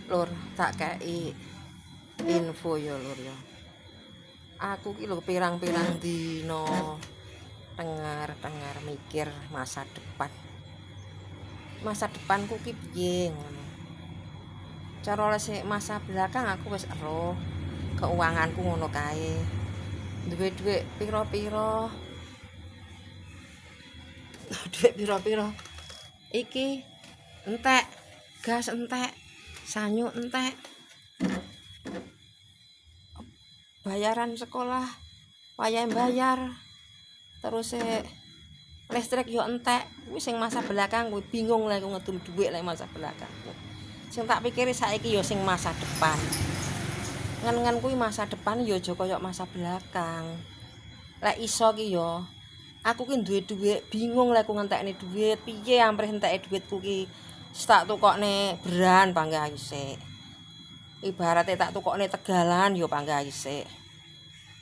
Lur, tak kei info ya lur ya. Aku ki lho pirang-pirang dina dengar mikir masa depan. Masa depanku ki piye ngono. Cara lesik masa belakang aku wis eruh. Keuanganku ngono kae. Duwe dhuwit pira-pira. Dhuwit pira-pira. Iki entek, gas entek, sanyu entek. Bayaran sekolah wayahe bayar. Terus listrik yo entek. Kuwi sing masa belakang kuwi bingung lah aku ngedum dhuwit lek masa belakang. Sing tak pikiri saiki yo sing masa depan. Ngen-ngen kuwi masa depan yo aja kaya masa belakang. Lek iso ki yo aku ki duwe dhuwit, bingung lek aku ngentekne dhuwit, piye amprih enteke dhuwitku ki. Tak tukokne beran panggah isik. Ibarate tak tukokne Tegalan yo panggah isik.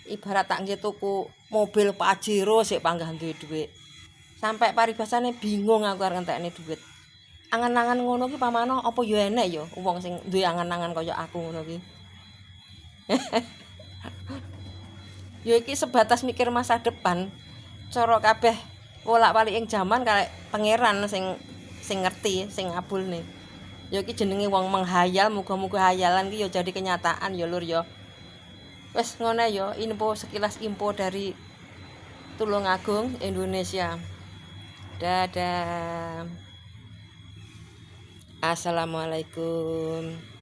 Ibarat tak nggih tuku mobil Pajero sik panggah duwe dhuwit. Sampai paribasane bingung aku arep ngentekne dhuwit. Angan-angan ngono ki pamano apa yo enek yo wong sing duwe angan-angan kaya aku ngono ki. Yo iki sebatas mikir masa depan. Cara kabeh wolak-walik ing jaman kalek pangeran sing ngerti, sing ngabulne. Ya iki jenenge wong menghayal, muga-muga hayalan ki ya jadi kenyataan ya lur ya. Wes ngono ya, sekilas info dari Tulungagung, Indonesia. Dadah. Assalamualaikum.